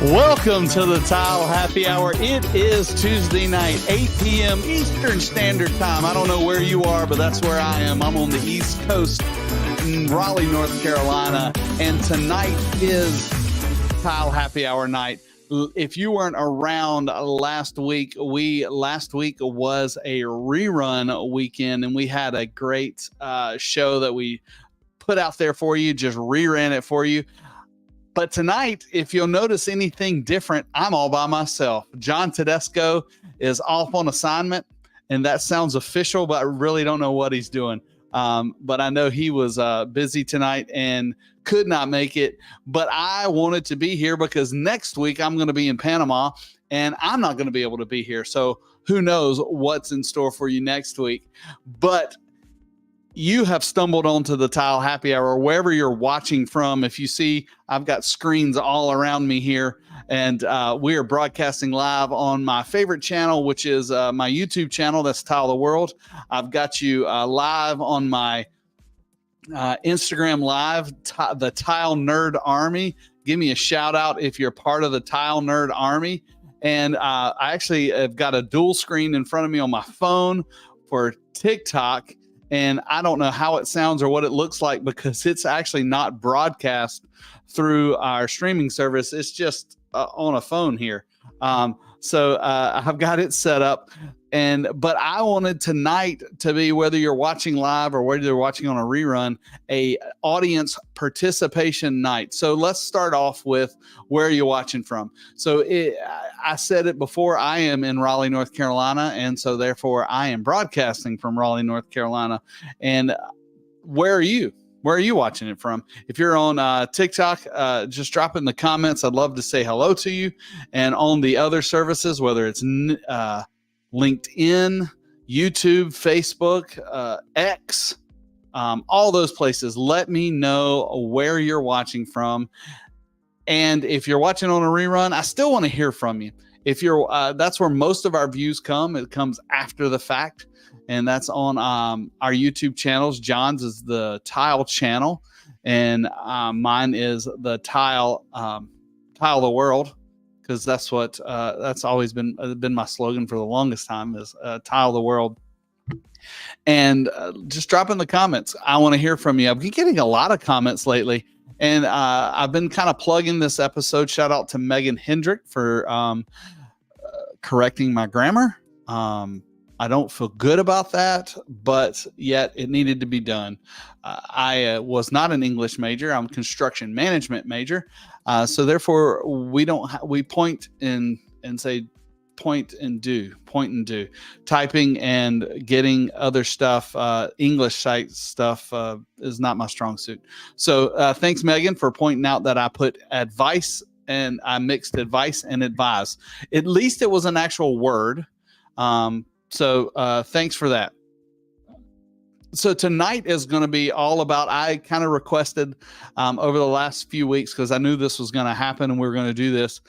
Welcome to the Tile Happy Hour. It is Tuesday night, 8 p.m. Eastern Standard Time. I don't know where you are, but that's where I am. I'm on the East Coast in Raleigh, North Carolina, and tonight is Tile Happy Hour night. If you weren't around last week was a rerun weekend, and we had a great show that we put out there for you, just reran it for you. But tonight, if you'll notice anything different, I'm all by myself. John Tedesco is off on assignment, and that sounds official, but I really don't know what he's doing. But I know he was busy tonight and could not make it. But I wanted to be here because next week I'm going to be in Panama, and I'm not going to be able to be here. So who knows what's in store for you next week. But you have stumbled onto the Tile Happy Hour, wherever you're watching from. If you see, I've got screens all around me here, and we are broadcasting live on my favorite channel, which is my YouTube channel. That's Tile the World. I've got you live on my Instagram Live, the Tile Nerd Army. Give me a shout out if you're part of the Tile Nerd Army. And I actually have got a dual screen in front of me on my phone for TikTok. And I don't know how it sounds or what it looks like because it's actually not broadcast through our streaming service. It's just on a phone here. So I've got it set up. But I wanted tonight to be, whether you're watching live or whether you're watching on a rerun, a audience participation night. So let's start off with where are you watching from? So I said it before, I am in Raleigh, North Carolina. And so therefore I am broadcasting from Raleigh, North Carolina. And where are you? Where are you watching it from? If you're on TikTok, just drop it in the comments. I'd love to say hello to you. And on the other services, whether it's LinkedIn, YouTube, Facebook, X, all those places, let me know where you're watching from. And if you're watching on a rerun, I still want to hear from you. If you're, that's where most of our views come. It comes after the fact, and that's on our YouTube channels. John's is the Tile channel, and mine is the Tile the World. Because that's what that's always been my slogan for the longest time is Tile the World. And just drop in the comments. I want to hear from you. I've been getting a lot of comments lately, and I've been kind of plugging this episode. Shout out to Megan Hendrick for correcting my grammar. I don't feel good about that, but yet it needed to be done. I was not an English major. I'm a construction management major. So therefore we point and say, point and do, typing and getting other stuff. English site stuff is not my strong suit. So thanks, Megan, for pointing out that I put advice and I mixed advice and advise. At least it was an actual word. So thanks for that. So tonight is going to be all about, I kind of requested over the last few weeks, because I knew this was going to happen and we were going to do this,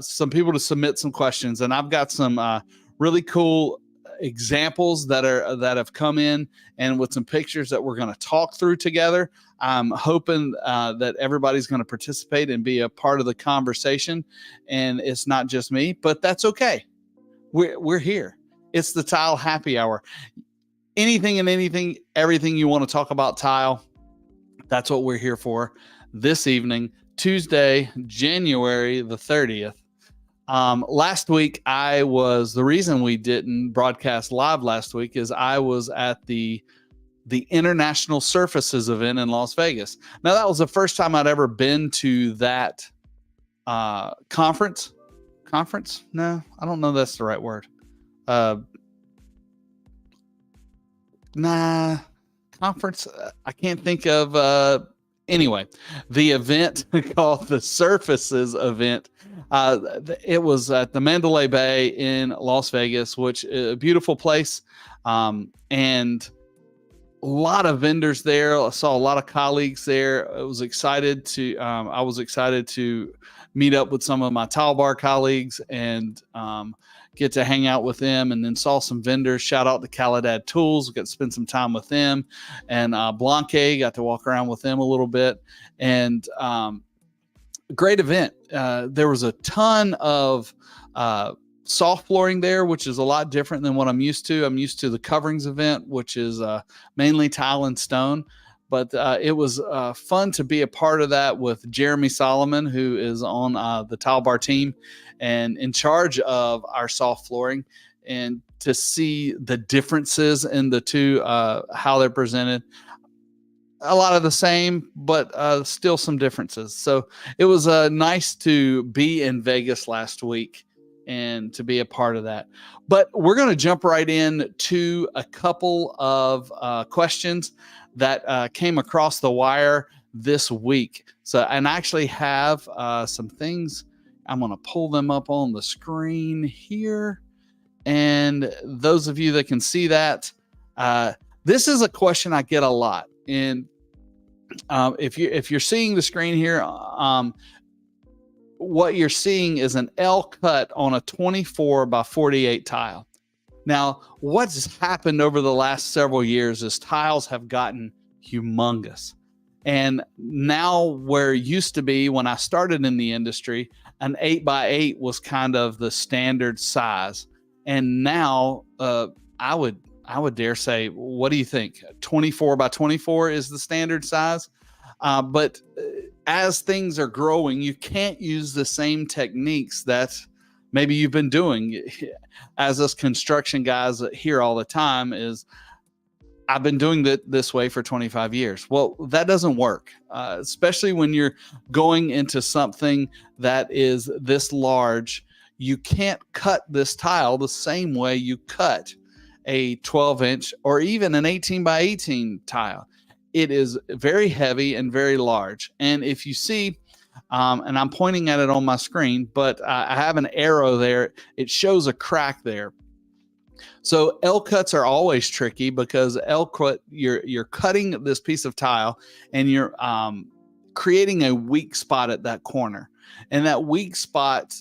some people to submit some questions. And I've got some really cool examples that have come in, and with some pictures that we're going to talk through together. I'm hoping that everybody's going to participate and be a part of the conversation. And it's not just me, but that's okay. We're here. It's the Tile Happy Hour. Anything and everything you want to talk about tile, that's what we're here for this evening, Tuesday, January the 30th. Last week, the reason we didn't broadcast live last week is I was at the International Surfaces event in Las Vegas. Now, that was the first time I'd ever been to that conference. Conference? No, I don't know that's the right word. Conference. I can't think of. Anyway, the event called the Surfaces event. It was at the Mandalay Bay in Las Vegas, which is a beautiful place. And a lot of vendors there. I saw a lot of colleagues there. I was excited to meet up with some of my tile bar colleagues and get to hang out with them, and then saw some vendors. Shout out to Caladad Tools. Got to spend some time with them, and Blanque, got to walk around with them a little bit. And great event. There was a ton of soft flooring there, which is a lot different than what I'm used to. I'm used to the coverings event, which is mainly tile and stone. But it was fun to be a part of that with Jeremy Solomon, who is on the Tile Bar team and in charge of our soft flooring, and to see the differences in the two, how they're presented. A lot of the same, but still some differences. So it was nice to be in Vegas last week and to be a part of that. But we're going to jump right in to a couple of questions that came across the wire this week. So, and I actually have some things. I'm going to pull them up on the screen here. And those of you that can see that, this is a question I get a lot. And if you're seeing the screen here, what you're seeing is an L cut on a 24 by 48 tile. Now, what's happened over the last several years is tiles have gotten humongous. And now where it used to be when I started in the industry, an 8 by 8 was kind of the standard size. And now I would dare say, what do you think? 24 by 24 is the standard size. But as things are growing, you can't use the same techniques that maybe you've been doing. As us construction guys hear all the time is, I've been doing this way for 25 years. Well, that doesn't work, especially when you're going into something that is this large. You can't cut this tile the same way you cut a 12-inch or even an 18 by 18 tile. It is very heavy and very large. And if you see, and I'm pointing at it on my screen, but I have an arrow there. It shows a crack there. So L cuts are always tricky because L cut, you're cutting this piece of tile and you're creating a weak spot at that corner. And that weak spot,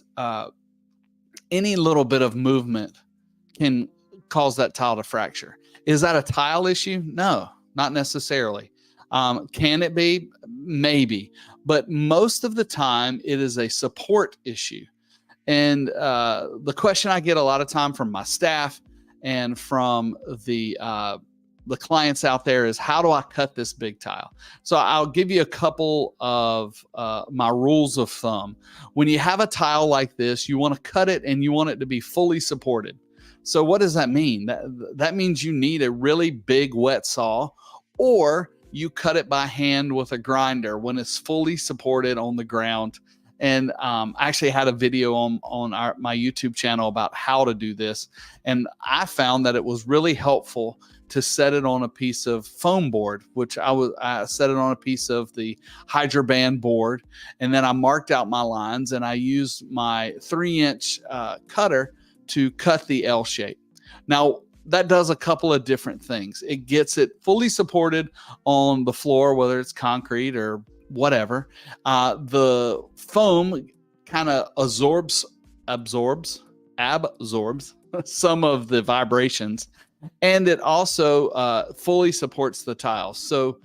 any little bit of movement can cause that tile to fracture. Is that a tile issue? No, not necessarily. Can it be? Maybe. But most of the time, it is a support issue. And the question I get a lot of time from my staff and from the clients out there is, how do I cut this big tile? So I'll give you a couple of my rules of thumb. When you have a tile like this, you want to cut it and you want it to be fully supported. So what does that mean? That means you need a really big wet saw, or you cut it by hand with a grinder when it's fully supported on the ground. And I actually had a video on my YouTube channel about how to do this. And I found that it was really helpful to set it on a piece of foam board, which I set it on a piece of the Hydraband board. And then I marked out my lines and I used my 3-inch cutter to cut the L shape. Now, that does a couple of different things. It gets it fully supported on the floor, whether it's concrete or whatever. The foam kind of absorbs some of the vibrations, and it also fully supports the tiles. So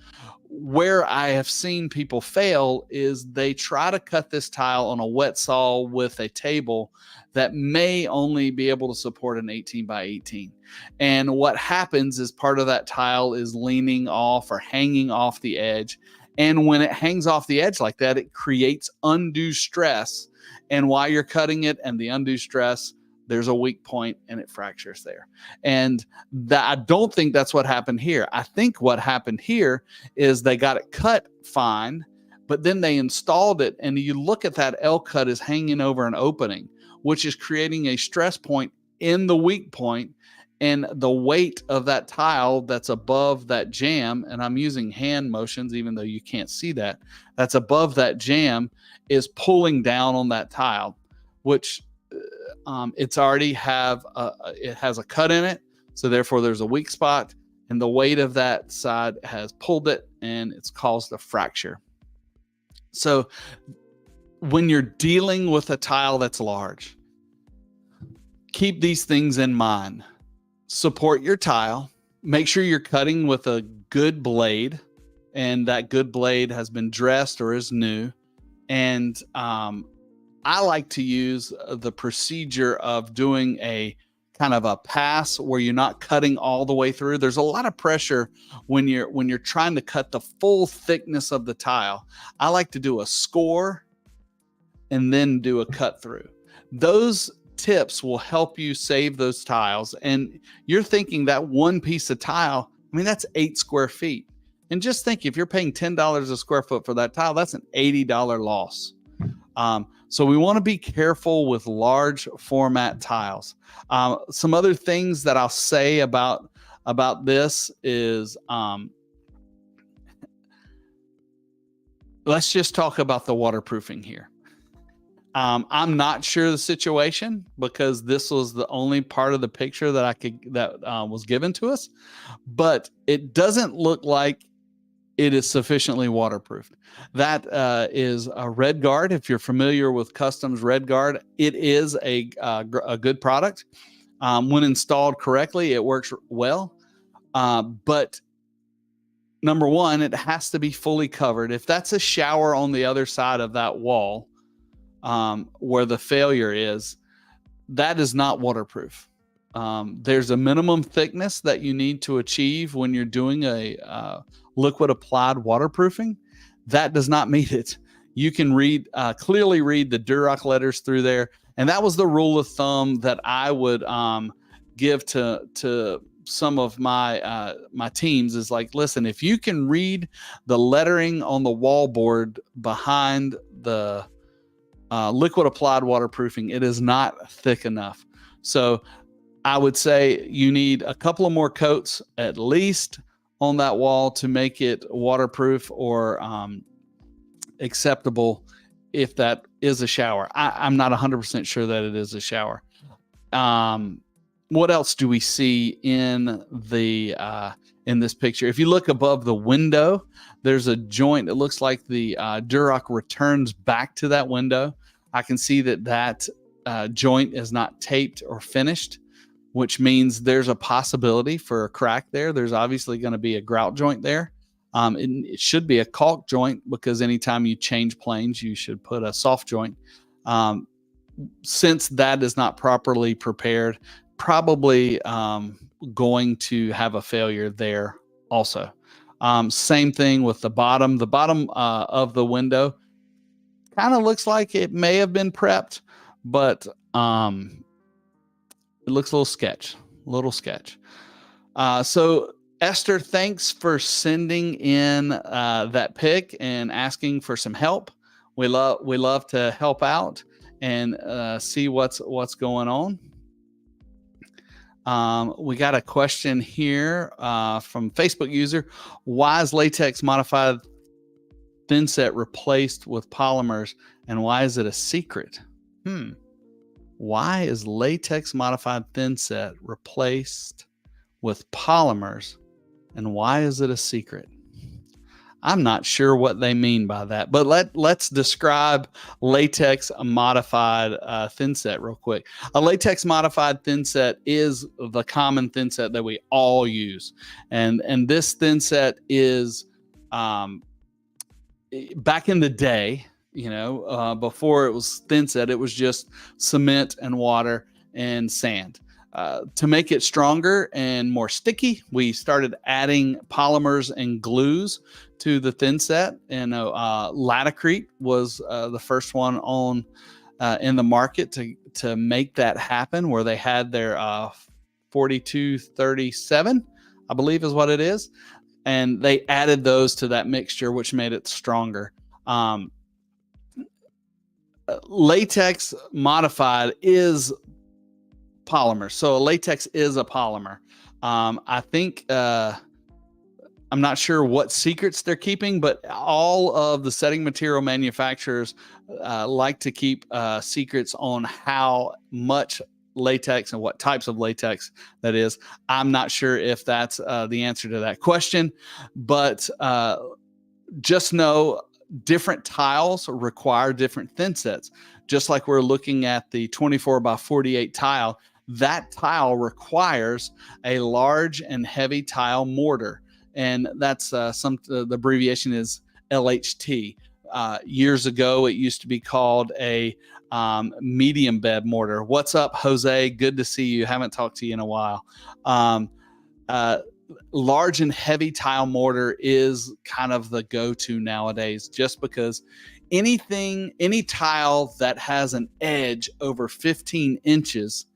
where I have seen people fail is they try to cut this tile on a wet saw with a table that may only be able to support an 18 by 18. And what happens is part of that tile is leaning off or hanging off the edge. And when it hangs off the edge like that, it creates undue stress. And while you're cutting it and the undue stress, there's a weak point and it fractures there. And I don't think that's what happened here. I think what happened here is they got it cut fine, but then they installed it. And you look at that L cut is hanging over an opening, which is creating a stress point in the weak point. And the weight of that tile that's above that jamb, and I'm using hand motions, even though you can't see that, that's above that jamb is pulling down on that tile, which it's already it has a cut in it. So therefore there's a weak spot, and the weight of that side has pulled it and it's caused a fracture. So when you're dealing with a tile that's large, keep these things in mind. Support your tile. Make sure you're cutting with a good blade, and that good blade has been dressed or is new. And I like to use the procedure of doing a kind of a pass where you're not cutting all the way through. There's a lot of pressure when you're trying to cut the full thickness of the tile. I like to do a score and then do a cut through. Those tips will help you save those tiles. And you're thinking that one piece of tile, I mean, that's 8 square feet. And just think, if you're paying $10 a square foot for that tile, that's an $80 loss. So we want to be careful with large format tiles. Some other things that I'll say about this is, let's just talk about the waterproofing here. I'm not sure the situation, because this was the only part of the picture that was given to us, but it doesn't look like it is sufficiently waterproofed. That is a Red Guard. If you're familiar with Customs Red Guard, it is a good product. When installed correctly, it works well. But number one, it has to be fully covered. If that's a shower on the other side of that wall, where the failure is, that is not waterproof. There's a minimum thickness that you need to achieve when you're doing a liquid applied waterproofing. That does not meet it. You can clearly read the Duroc letters through there. And that was the rule of thumb that I would give to some of my teams, is like, listen, if you can read the lettering on the wallboard behind the liquid applied waterproofing, it is not thick enough. So I would say you need a couple of more coats at least on that wall to make it waterproof or acceptable if that is a shower. I'm not 100% sure that it is a shower. What else do we see in this picture? If you look above the window, there's a joint. It looks like the Duroc returns back to that window. I can see that joint is not taped or finished, which means there's a possibility for a crack there. There's obviously going to be a grout joint there. It should be a caulk joint, because anytime you change planes, you should put a soft joint. Since that is not properly prepared, probably going to have a failure there also. Same thing with the bottom. The bottom of the window kind of looks like it may have been prepped, but it looks a little sketch. So Esther, thanks for sending in that pic and asking for some help. We love to help out and see what's going on. We got a question here from Facebook user. Why is latex modified thin set replaced with polymers, and why is it a secret? Why is latex modified thin set replaced with polymers, and why is it a secret? I'm not sure what they mean by that, but let's describe latex modified thin set real quick. A latex modified thin set is the common thin set that we all use, and this thin set is back in the day, before it was thin set, it was just cement and water and sand. To make it stronger and more sticky, we started adding polymers and glues to the thin set. And Latacrete was the first one on in the market to make that happen, where they had their 4237, I believe is what it is. And they added those to that mixture, which made it stronger. Latex modified is polymer. So latex is a polymer. I think, I'm not sure what secrets they're keeping, but all of the setting material manufacturers like to keep secrets on how much latex and what types of latex that is. I'm not sure if that's the answer to that question, but just know different tiles require different thin sets. Just like we're looking at the 24 by 48 tile, that tile requires a large and heavy tile mortar. And that's the abbreviation is LHT. Years ago, it used to be called a medium bed mortar. What's up, Jose? Good to see you. Haven't talked to you in a while. Large and heavy tile mortar is kind of the go-to nowadays, just because any tile that has an edge over 15 inches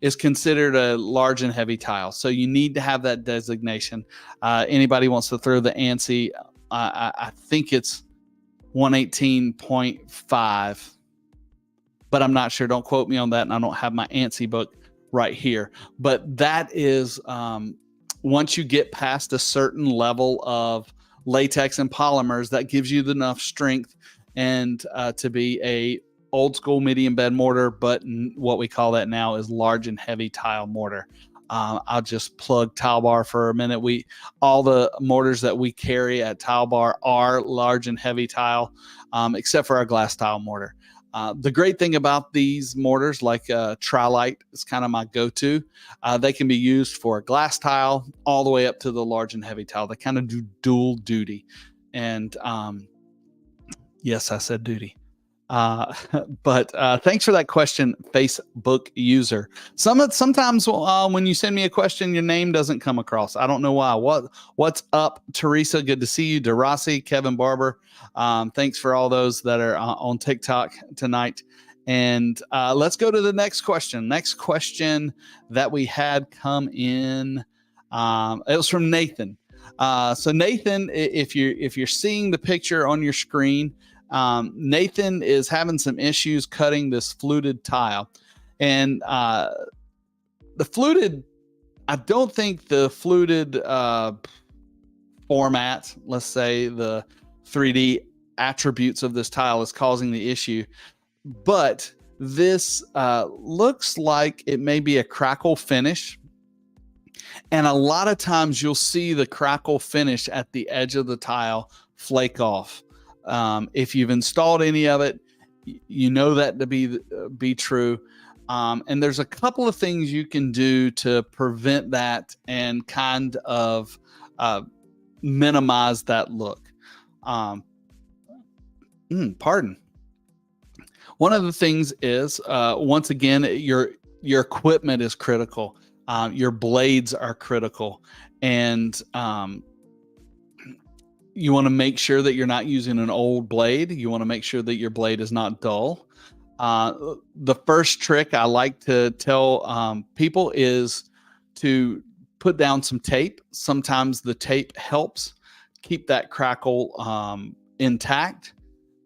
is considered a large and heavy tile. So you need to have that designation. Anybody wants to throw the ANSI, I think it's 118.5, but I'm not sure. Don't quote me on that. And I don't have my ANSI book right here, but that is, once you get past a certain level of latex and polymers, that gives you enough strength and to be a old school medium bed mortar, but what we call that now is large and heavy tile mortar. I'll just plug Tile Bar for a minute. All the mortars that we carry at Tile Bar are large and heavy tile, except for our glass tile mortar. The great thing about these mortars, like Trilite is kind of my go-to. They can be used for a glass tile all the way up to the large and heavy tile. They kind of do dual duty. And yes, I said duty. But thanks for that question, Facebook user. Sometimes when you send me a question, your name doesn't come across. I don't know why. What's up, Teresa? Good to see you. DeRossi, Kevin Barber. Thanks for all those that are on TikTok tonight. And let's go to the next question. Next question that we had come in, it was from Nathan. So Nathan, if you're seeing the picture on your screen, Nathan is having some issues cutting this fluted tile, and the fluted, I don't think the fluted format, let's say the 3D attributes of this tile, is causing the issue, but this looks like it may be a crackle finish. And a lot of times you'll see the crackle finish at the edge of the tile flake off. If you've installed any of it, you know that to be true. And there's a couple of things you can do to prevent that and kind of minimize that look. Pardon. One of the things is, once again, your equipment is critical. Your blades are critical. And you want to make sure that you're not using an old blade. You want to make sure that your blade is not dull. The first trick I like to tell people is to put down some tape. Sometimes the tape helps keep that crackle intact.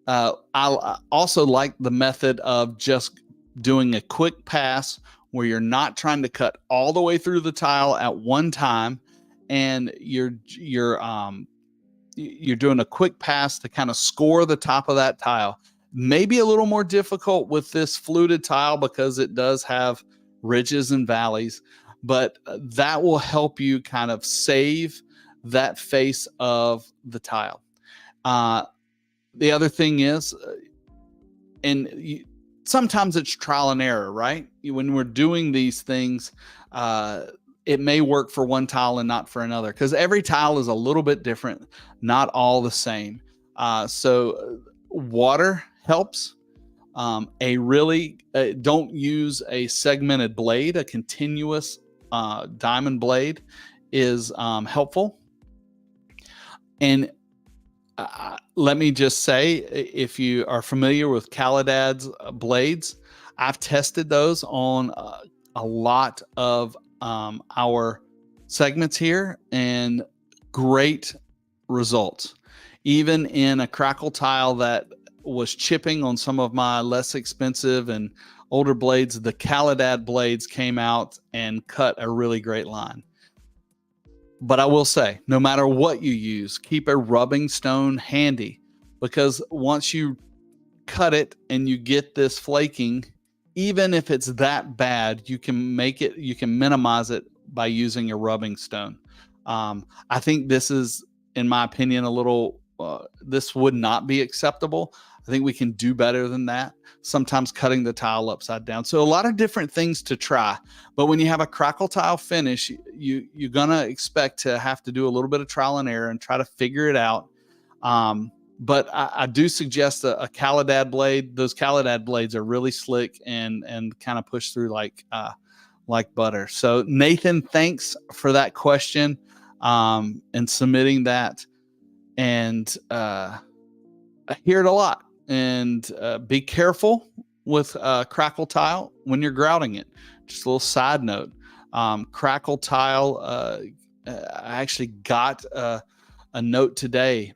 I also like the method of just doing a quick pass where you're not trying to cut all the way through the tile at one time, and you're doing a quick pass to kind of score the top of that tile. Maybe a little more difficult with this fluted tile because it does have ridges and valleys, but that will help you kind of save that face of the tile. The other thing is, sometimes it's trial and error, right? When we're doing these things, it may work for one tile and not for another, because every tile is a little bit different, not all the same. So water helps. Don't use a segmented blade. A continuous diamond blade is helpful. And let me just say, if you are familiar with Caladad's blades, I've tested those on a lot of our segments here, and great results. Even in a crackle tile that was chipping on some of my less expensive and older blades, the Caladad blades came out and cut a really great line. But I will say, no matter what you use, keep a rubbing stone handy, because once you cut it and you get this flaking, even if it's that bad, you can minimize it by using a rubbing stone. I think this is, in my opinion, this would not be acceptable. I think we can do better than that. Sometimes cutting the tile upside down. So a lot of different things to try. But when you have a crackle tile finish, you're going to expect to have to do a little bit of trial and error and try to figure it out. but I do suggest a Caladad blade. Those Caladad blades are really slick and kind of push through like butter. So Nathan, thanks for that question and submitting that. And I hear it a lot. And be careful with crackle tile when you're grouting it. Just a little side note. Crackle tile, I actually got a note today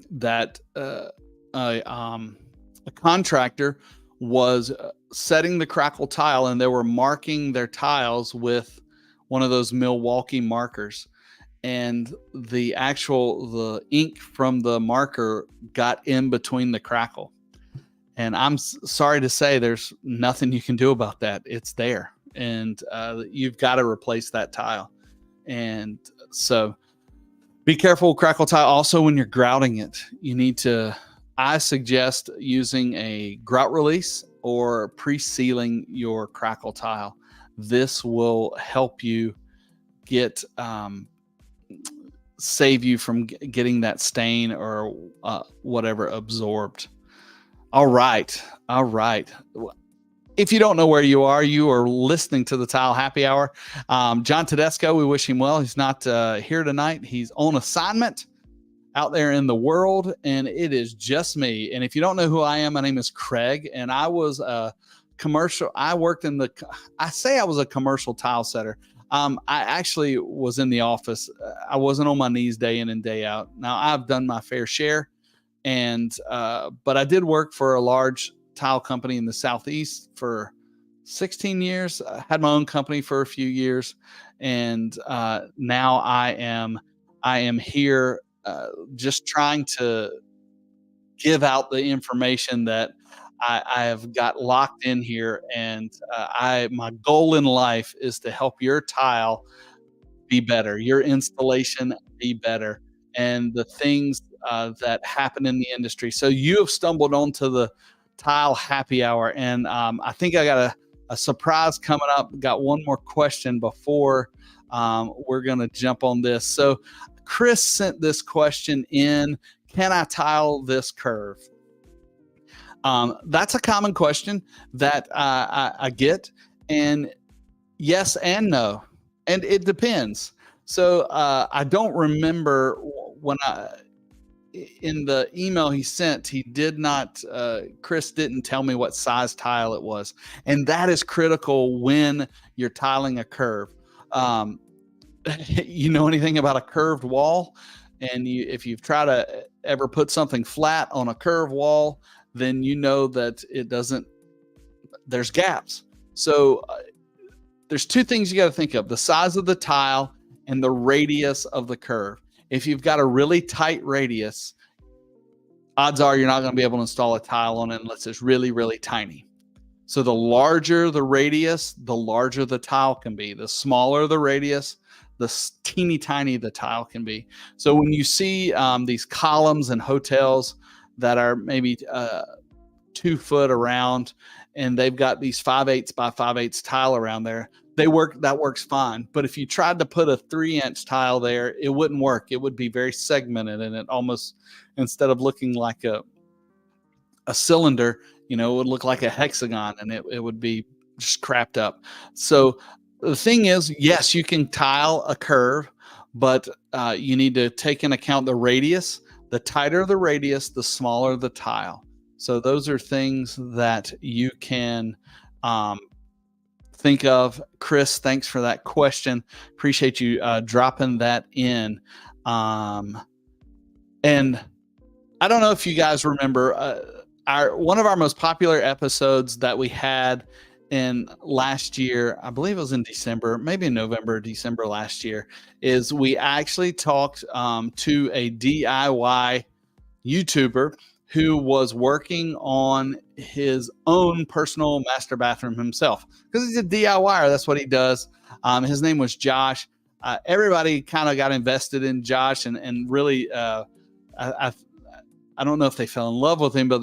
that a contractor was setting the crackle tile, and they were marking their tiles with one of those Milwaukee markers, and the ink from the marker got in between the crackle. And I'm sorry to say there's nothing you can do about that. It's there, and you've got to replace that tile. And so be careful with crackle tile. Also, when you're grouting it, I suggest using a grout release or pre-sealing your crackle tile. This will help you save you from getting that stain or whatever absorbed. All right. If you don't know where you are listening to the Tile Happy Hour. John Tedesco, we wish him well. He's not here tonight. He's on assignment out there in the world, and it is just me. And if you don't know who I am, my name is Craig, and I was I was a commercial tile setter. I actually was in the office. I wasn't on my knees day in and day out. Now, I've done my fair share, but I did work for a large tile company in the Southeast for 16 years. I had my own company for a few years, and now I am here just trying to give out the information that I have got locked in here. And my goal in life is to help your tile be better, your installation be better, and the things that happen in the industry. So you have stumbled onto the Tile Happy Hour, and I think I got a surprise coming up. Got one more question before we're going to jump on this. So Chris sent this question in: can I tile this curve? That's a common question that I get, and yes and no, and it depends. So I don't remember when in the email he sent, he did not, Chris didn't tell me what size tile it was. And that is critical when you're tiling a curve. You know anything about a curved wall? And if you've tried to ever put something flat on a curved wall, then you know that there's gaps. So there's two things you got to think of: the size of the tile and the radius of the curve. If you've got a really tight radius, odds are you're not going to be able to install a tile on it unless it's really, really tiny. So the larger the radius, the larger the tile can be. The smaller the radius, the teeny tiny the tile can be. So when you see these columns in hotels that are maybe 2 foot around, and they've got these 5/8 by 5/8 tile around there, that works fine. But if you tried to put a 3-inch tile there, it wouldn't work. It would be very segmented, and it almost, instead of looking like a cylinder, it would look like a hexagon, and it would be just crapped up. So the thing is, yes, you can tile a curve, but you need to take into account the radius. The tighter the radius, the smaller the tile. So those are things that you can think of. Chris, thanks for that question. Appreciate you dropping that in. And I don't know if you guys remember one of our most popular episodes that we had in last year, I believe it was in December, maybe in November, December last year, is we actually talked to a DIY YouTuber who was working on his own personal master bathroom himself, because he's a DIYer. That's what he does. His name was Josh. Everybody kind of got invested in Josh, and really, I don't know if they fell in love with him, but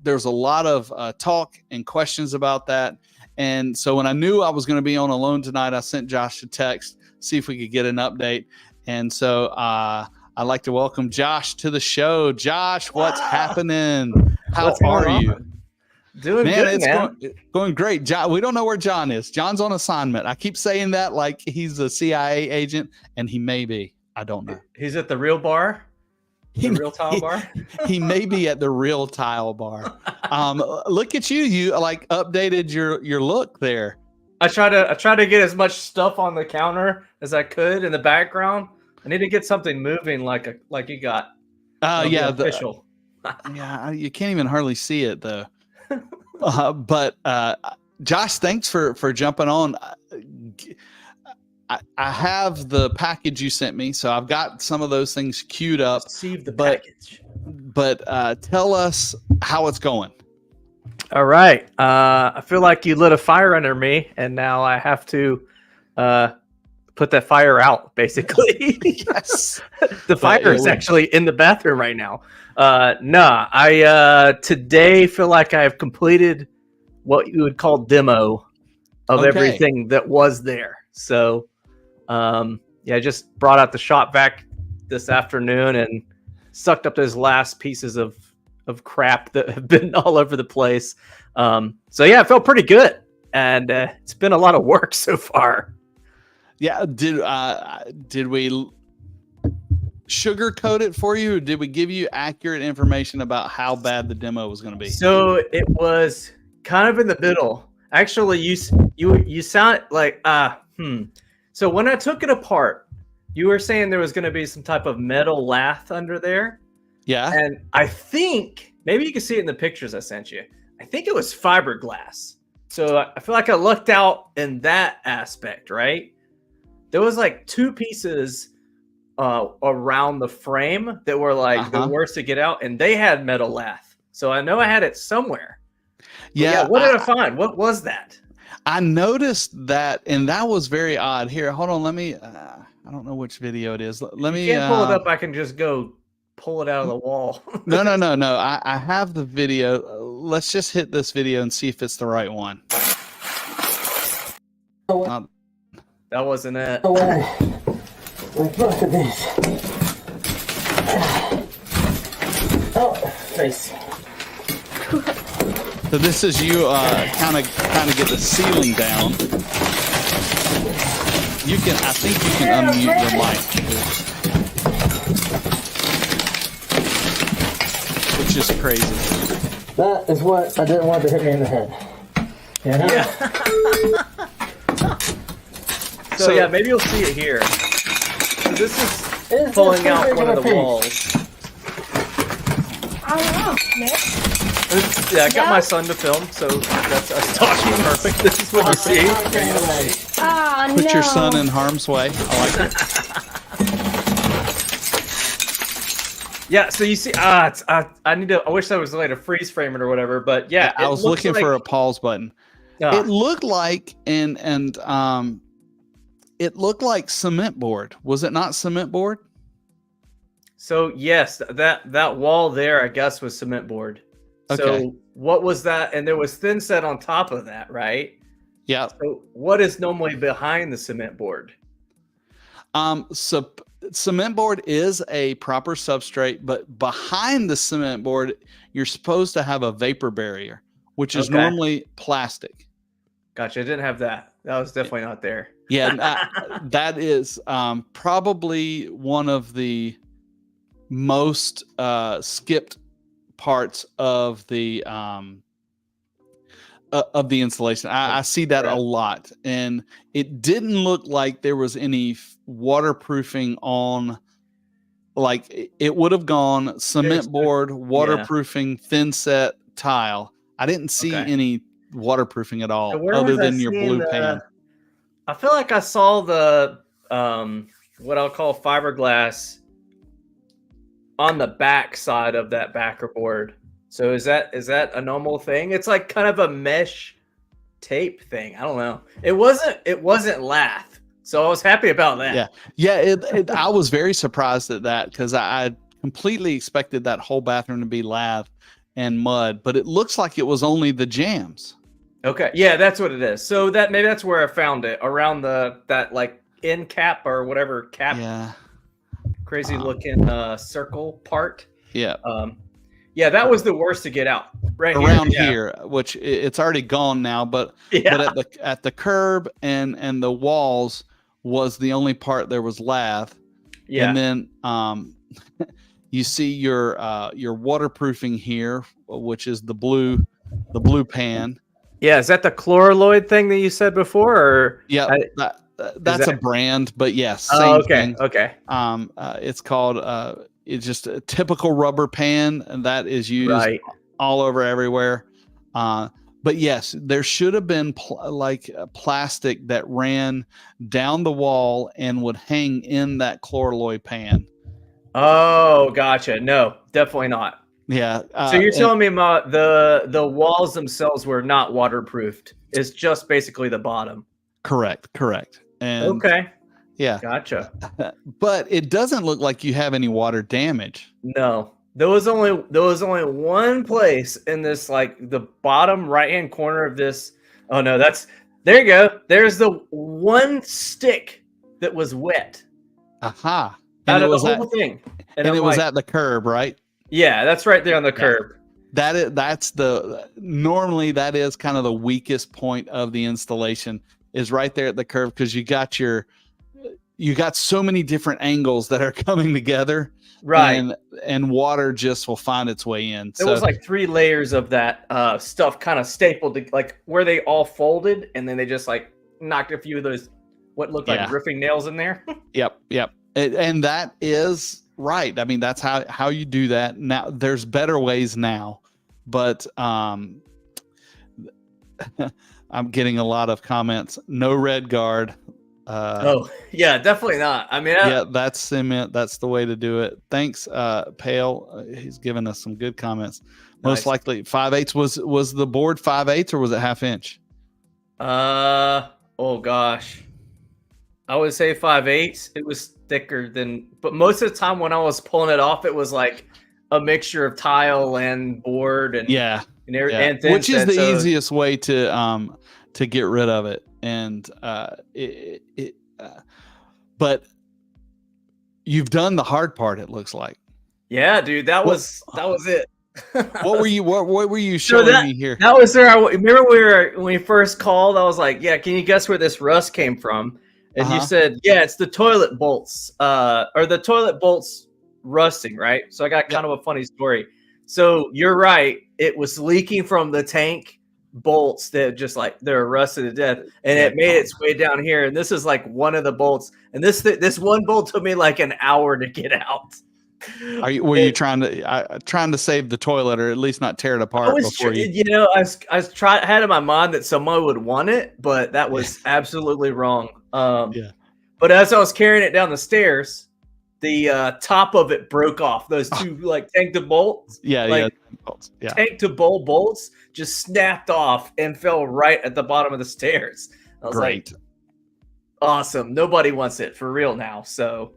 there's a lot of talk and questions about that. And so when I knew I was going to be on alone tonight, I sent Josh a text, see if we could get an update. And so I'd like to welcome Josh to the show. Josh, what's happening? How What's are going you? on? Doing Man, good, it's man. going great. John, we don't know where John is. John's on assignment. I keep saying that like he's a CIA agent, and he may be. I don't know. He's at the real bar, the real tile bar. He may be at the real tile bar. Look at you. You like updated your look there. I try to get as much stuff on the counter as I could in the background. I need to get something moving like you got. Yeah, official. Yeah, you can't even hardly see it though. But Josh, thanks for jumping on. I have the package you sent me, so I've got some of those things queued up. Receive the package. But tell us how it's going. All right. I feel like you lit a fire under me, and now I have to put that fire out, basically. Yes. The fire is actually in the bathroom right now. I today feel like I've completed what you would call demo of everything that was there. So, I just brought out the shop vac this afternoon and sucked up those last pieces of crap that have been all over the place. It felt pretty good, and it's been a lot of work so far. Yeah, did we sugarcoat it for you, or did we give you accurate information about how bad the demo was going to be? So it was kind of in the middle. Actually, you sound like So when I took it apart, you were saying there was going to be some type of metal lath under there. Yeah. And I think maybe you can see it in the pictures I sent you. I think it was fiberglass. So I feel like I lucked out in that aspect, right? There was like two pieces around the frame that were like the worst to get out, and they had metal lath. So I know I had it somewhere. Yeah. What did I find? What was that? I noticed that, and that was very odd. Here, hold on. Let me. I don't know which video it is. Let me. You can't pull it up. I can just go pull it out of the wall. No. I have the video. Let's just hit this video and see if it's the right one. That wasn't it. With both of these. Oh, face. So this is you kind of get the ceiling down. I think you can unmute your mic, which is crazy. That is what I didn't want to hit me in the head. Yeah. So maybe you'll see it here. So this is pulling out one of the walls. I don't know, Nick. I got my son to film, so that's us talking. Perfect. This is what you see. Oh, Put your son in harm's way. I like it. Yeah, so you see, I wish I was like a freeze frame it or whatever, but yeah. I was looking for a pause button. It looked like it looked like cement board. Was it not cement board? So yes, that wall there, I guess, was cement board. Okay. So what was that? And there was thin set on top of that, right? Yeah. So what is normally behind the cement board? So cement board is a proper substrate, but behind the cement board, you're supposed to have a vapor barrier, which is normally plastic. Gotcha. I didn't have that. That was definitely not there. Yeah, that is probably one of the most skipped parts of the installation. I see that a lot, and it didn't look like there was any waterproofing on. Like it would have gone cement board, waterproofing, thin set tile. I didn't see any waterproofing at all, So other than your blue pan. I feel like I saw the what I'll call fiberglass on the back side of that backer board. So is that a normal thing? It's like kind of a mesh tape thing. I don't know. It wasn't lath. So I was happy about that. Yeah. I was very surprised at that because I completely expected that whole bathroom to be lath and mud, but it looks like it was only the jams. Okay. Yeah, that's what it is. So maybe that's where I found it, around that like end cap or whatever cap. Yeah. crazy looking circle part. Yeah. Yeah, that was the worst to get out. Right Around here, here, which it's already gone now, but Yeah. but at the curb and the walls was the only part there was lath. Yeah. And then you see your waterproofing here, which is the blue pan. Yeah, is that the chloraloid thing that you said before? Or Yeah, that's a brand, but yes, same thing. Okay. It's called it's just a typical rubber pan, and that is used all over everywhere. But yes, there should have been plastic that ran down the wall and would hang in that chloraloid pan. Oh, gotcha. No, definitely not. Yeah. So you're telling me about the walls themselves were not waterproofed. It's just basically the bottom. Correct. And okay. Yeah. Gotcha. But it doesn't look like you have any water damage. No. There was only one place in this, like the bottom right-hand corner of this. Oh no, there you go. There's the one stick that was wet. Aha. Out of the whole thing. And it was at the curb, right? Yeah, that's right there on the curb. Normally that is kind of the weakest point of the installation, is right there at the curb, because you got so many different angles that are coming together, right? And water just will find its way in. There was like 3 layers of that stuff kind of stapled to, like where they all folded, and then they just like knocked a few of those what looked like roofing nails in there. Yep. And that is right. I mean, that's how you do that. Now there's better ways now, but I'm getting a lot of comments. No red guard. Oh yeah, definitely not. I mean, yeah, that's cement. That's the way to do it. Thanks, Pale. He's given us some good comments. Most likely 5/8 was the board 5/8, or was it 1/2 inch? Oh gosh, I would say 5/8. It was thicker than, but most of the time when I was pulling it off, it was like a mixture of tile and board and and which is the easiest way to get rid of it. And but you've done the hard part, it looks like. Yeah, dude, that was it. What were you showing me here? That was there. Remember when we first called, I was like, yeah, can you guess where this rust came from? And you said, yeah, it's the toilet bolts, or the toilet bolts rusting, right? So I got kind of a funny story. So you're right. It was leaking from the tank bolts that just like they're rusted to death, and it made its way down here. And this is like one of the bolts. And this one bolt took me like an hour to get out. Were you trying to save the toilet, or at least not tear it apart before you? I had in my mind that someone would want it, but that was absolutely wrong. But as I was carrying it down the stairs, the top of it broke off. Those two like tank to bolts, tank to bowl bolts just snapped off and fell right at the bottom of the stairs. I was like, awesome. Nobody wants it for real now. So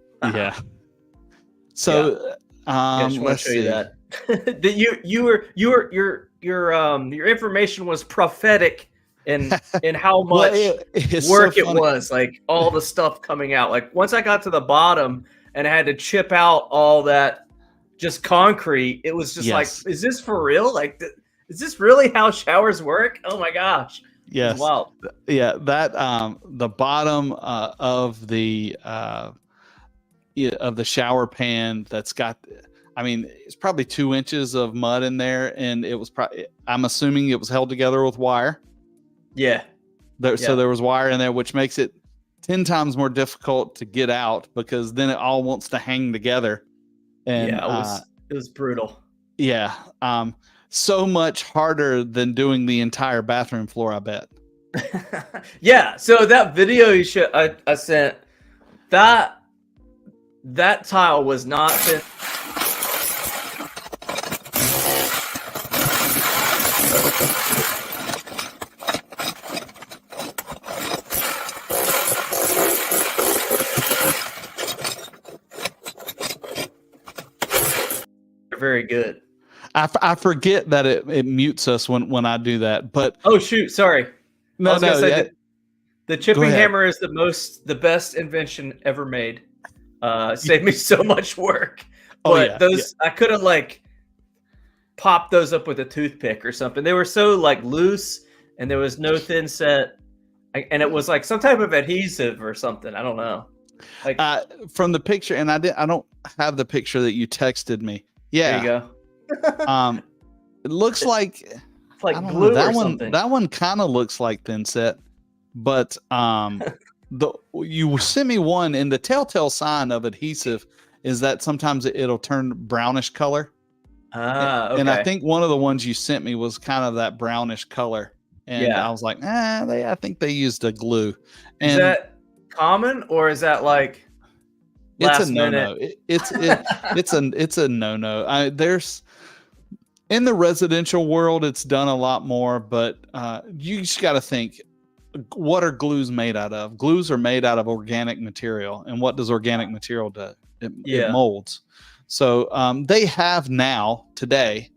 So I just want to show you that that your information was prophetic in how much work it was, like all the stuff coming out. Like once I got to the bottom and I had to chip out all that just concrete, it was just like, is this for real? Like, is this really how showers work? Oh my gosh. Yes. Wow. Yeah. That the bottom of the shower pan that's got, I mean, it's probably 2 inches of mud in there, and it was I'm assuming it was held together with wire. Yeah. So there was wire in there, which makes it 10 times more difficult to get out, because then it all wants to hang together. And it was brutal. Yeah. So much harder than doing the entire bathroom floor, I bet. Yeah. So that video I sent, that tile was not thin. Very good. I forget that it mutes us when I do that, but oh shoot, sorry. The chipping hammer is the best invention ever made. saved me so much work. Oh, But yeah, those I could have like popped those up with a toothpick or something. They were so like loose, and there was no thin set, and it was like some type of adhesive or something. I don't know. Like from the picture, and I don't have the picture that you texted me. Yeah, there you go. It looks like It's like I don't glue know, that or one. something. That one kind of looks like thin set, but you sent me one, and the telltale sign of adhesive is that sometimes it'll turn brownish color. Okay. And I think one of the ones you sent me was kind of that brownish color, and Yeah. I was like, I think they used a glue. And Is that common, or is that like it's last a no minute? no. It's a no no. There's in the residential world, it's done a lot more, but you just got to think, what are glues made out of? Glues are made out of organic material, and what does organic material do? It molds. So they have now today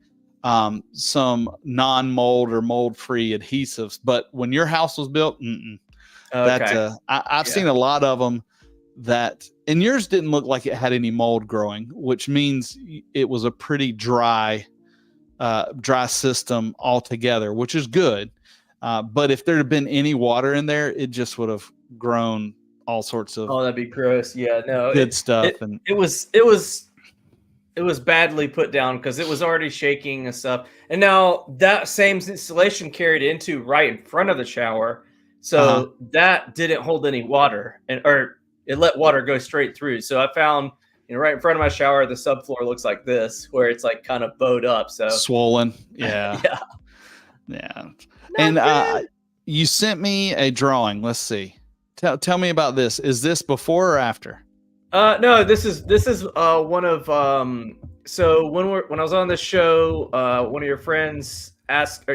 some non-mold or mold-free adhesives, but when your house was built, I've seen a lot of them that, and yours didn't look like it had any mold growing, which means it was a pretty dry system altogether, which is good. But if there had been any water in there, it just would have grown all sorts of that'd be gross. Yeah, no, good stuff. It was badly put down because it was already shaking and stuff. And now that same installation carried into right in front of the shower, so that didn't hold any water, or it let water go straight through. So I found, right in front of my shower, the subfloor looks like this, where it's like kind of bowed up, so swollen. Yeah. yeah. And you sent me a drawing. Let's see. Tell me about this. Is this before or after? No, this is one of so when I was on this show, one of your friends asked,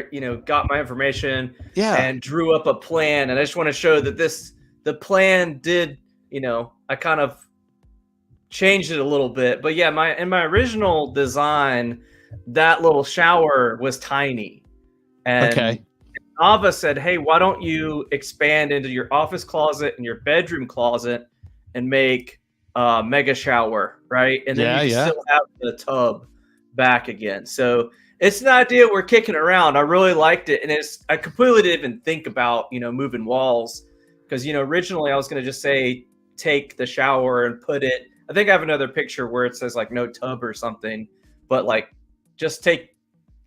got my information and drew up a plan, and I just want to show that the plan did, I kind of changed it a little bit, but yeah, in my original design, that little shower was tiny, and Ava said, "Hey, why don't you expand into your office closet and your bedroom closet and make mega shower, right? And then you still have the tub back again." So it's an idea we're kicking around. I really liked it, and I completely didn't even think about moving walls, because originally I was going to just say take the shower and put it. I think I have another picture where it says like no tub or something, but like just take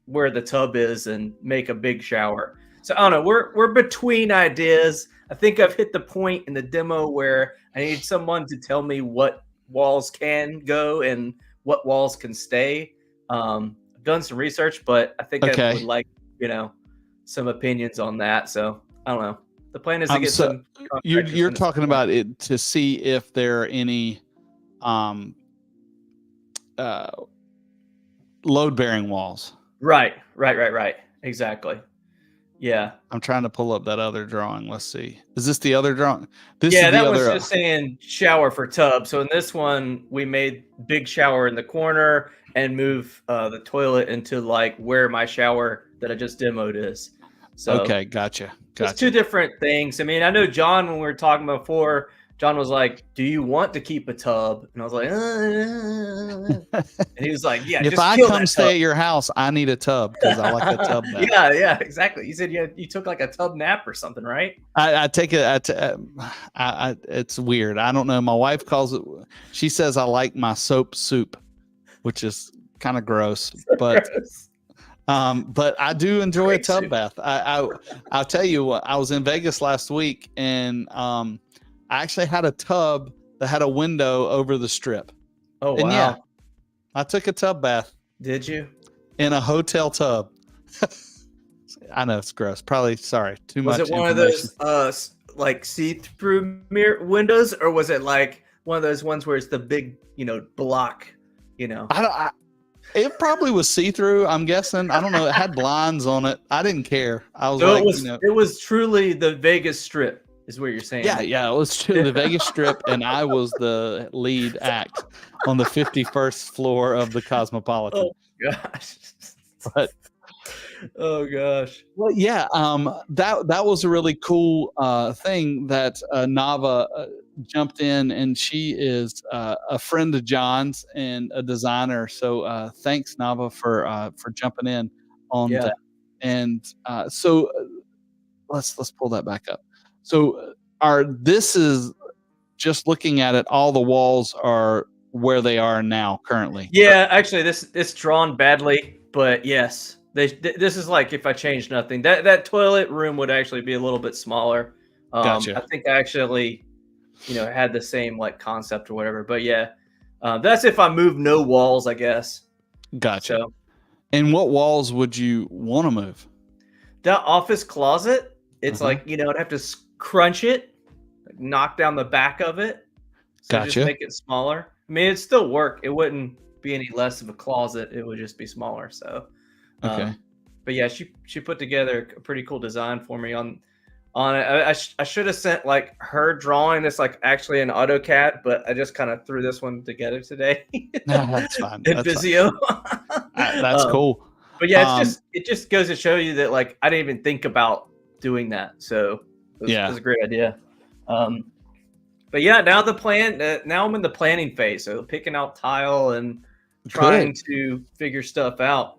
where the tub is and make a big shower. So I don't know. We're between ideas. I think I've hit the point in the demo where I need someone to tell me what walls can go and what walls can stay. I've done some research, but I think I would like, some opinions on that. So I don't know. The plan is to get some. You're talking about it to see if there are any load-bearing walls. Right. Exactly. Yeah. I'm trying to pull up that other drawing. Let's see. Is this the other drawing? That was just saying shower for tub. So in this one, we made big shower in the corner and move the toilet into like where my shower that I just demoed is. So okay, gotcha. It's two different things. I mean, I know John, when we were talking before, John was like, "Do you want to keep a tub?" And I was like, and he was like, "Yeah." If I come stay at your house, I need a tub because I like a tub nap. Yeah, exactly. You said you took like a tub nap or something, right? I take it. It's weird. I don't know. My wife calls it. She says I like my soap soup, which is kind of gross, but I do enjoy a tub bath. I'll tell you what. I was in Vegas last week, and I actually had a tub that had a window over the strip. Oh, wow. And yeah, I took a tub bath. Did you? In a hotel tub. I know it's gross. Probably, sorry, too much. Was it one of those like see-through mirror windows, or was it like one of those ones where it's the big, block, It probably was see-through, I'm guessing. I don't know. It had blinds on it. I didn't care. I was it was truly the Vegas Strip. Is what you're saying. Yeah, it was the Vegas Strip, and I was the lead act on the 51st floor of the Cosmopolitan. Oh gosh! But Oh gosh. Well, yeah, that was a really cool thing that Nava jumped in, and she is a friend of John's and a designer. So thanks, Nava, for jumping in on Yeah. that. And so let's pull that back up. So this is just looking at it. All the walls are where they are now currently. Yeah, actually, it's drawn badly, but yes, this is like if I changed nothing, that toilet room would actually be a little bit smaller. Gotcha. I think I actually, had the same like concept or whatever. But yeah, that's if I move no walls, I guess. Gotcha. So And what walls would you want to move? that office closet, it's like I'd have to crunch it, like, knock down the back of it, so just Gotcha. make it smaller. I mean, it'd still work. It wouldn't be any less of a closet. It would just be smaller. So, Okay. But yeah, she put together a pretty cool design for me on it. I should have sent like her drawing this like actually in AutoCAD, but I just kind of threw this one together today. No, that's fine. In That's Visio. That's cool. But yeah, it just goes to show you that like I didn't even think about doing that. So it was a great idea. But yeah, now now I'm in the planning phase. So picking out tile and trying to figure stuff out.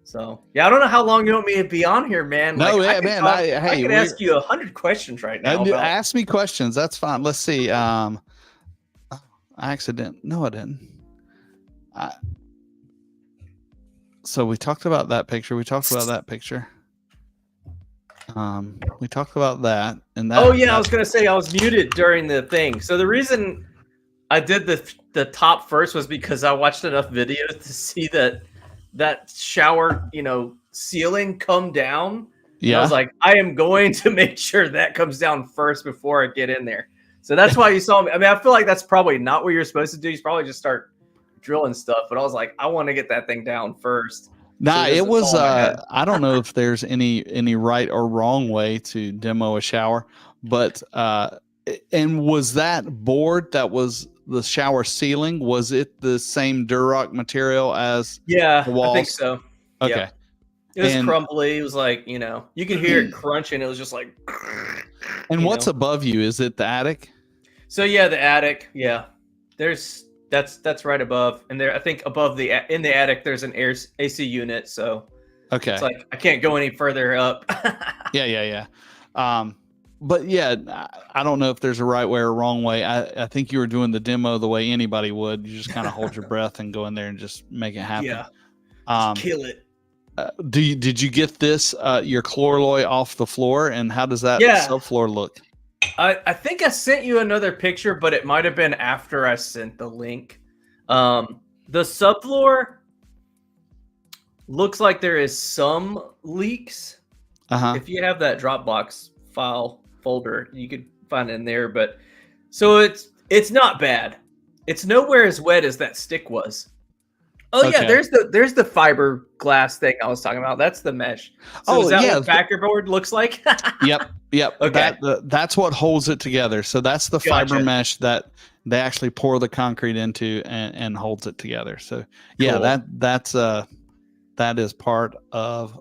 So yeah, I don't know how long you want me to be on here, man. No, like, yeah, man. I can ask you 100 questions right now. Ask me questions. That's fine. Let's see. I No, I didn't. So we talked about that picture. We talked about that picture. We talked about that and that. Oh yeah, I was gonna say I was muted during the thing. So the reason I did the top first was because I watched enough videos to see that shower, ceiling come down. Yeah. I was like, I am going to make sure that comes down first before I get in there. So that's why you saw me. I mean, I feel like that's probably not what you're supposed to do. You probably just start drilling stuff. But I was like, I want to get that thing down first. Nah, it was I don't know if there's any right or wrong way to demo a shower, but and was that board that was the shower ceiling, was it the same Durock material as the walls? I think so. Okay. Yeah. It was crumbly. It was like, you could hear it crunching. It was just like And what's above you? Is it the attic? So yeah, the attic. Yeah. That's right above. And there I think above in the attic there's an AC unit, so okay. It's like I can't go any further up. Yeah. But yeah, I don't know if there's a right way or wrong way. I think you were doing the demo the way anybody would. You just kind of hold your breath and go in there and just make it happen. Yeah. Just kill it. Did you get this your chlorloy off the floor, and how does that subfloor look? I think I sent you another picture, but it might have been after I sent the link. The subfloor looks like there is some leaks. If you have that Dropbox file folder, you could find it in there. But so it's not bad. It's nowhere as wet as that stick was. Oh yeah, there's the fiberglass thing I was talking about. That's the mesh. So is that what backer board looks like? Yep. Okay. That's what holds it together. So that's the fiber mesh that they actually pour the concrete into and holds it together. So yeah, cool. That is part of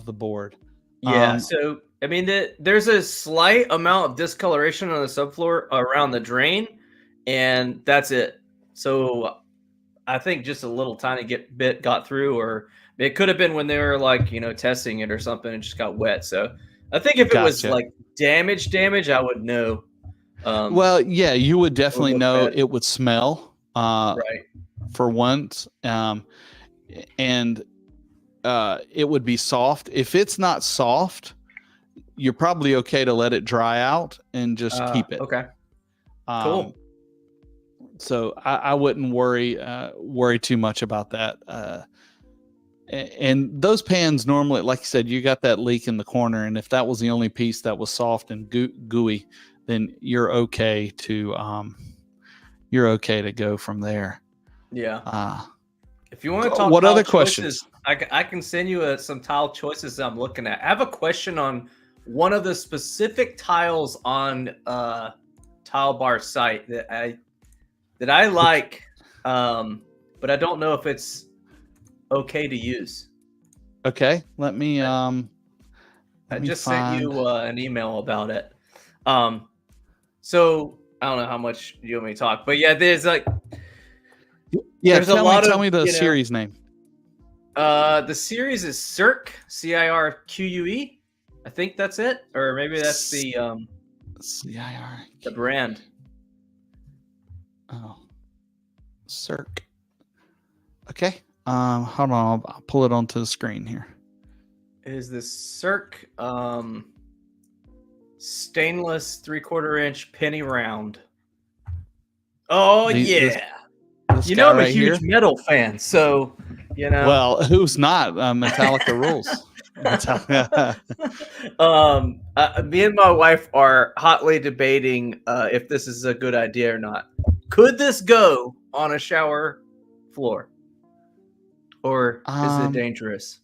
the board. Yeah. So I mean, there's a slight amount of discoloration on the subfloor around the drain, and that's it. So I think just a little tiny bit got through, or it could have been when they were like, testing it or something and just got wet. So I think if it was like damage, I would know. Well, yeah, you would definitely know. It would smell, right? For once, and it would be soft. If it's not soft, you're probably okay to let it dry out and just keep it. Okay. Cool. So I wouldn't worry too much about that. And those pans normally, like you said, you got that leak in the corner, and if that was the only piece that was soft and gooey, then you're okay to go from there. Yeah. If you want to talk, what other choices, questions? I can send you some tile choices that I'm looking at. I have a question on one of the specific tiles on Tile Bar site that I like, but I don't know if it's okay to use. Okay, let me I just sent you an email about it. So I don't know how much you want me to talk, but yeah, there's like there's tell me the series name. The series is Cirque, CIRQUE. I think that's it, or maybe that's the CIR. the brand. Oh, Cirque. Okay. Hold on. I'll pull it onto the screen here. Is the Cirque stainless 3/4-inch penny round? Oh yeah. This guy I'm a right huge here? metal fan, so Well, who's not? Metallica rules. Me and my wife are hotly debating if this is a good idea or not. Could this go on a shower floor, or is it dangerous?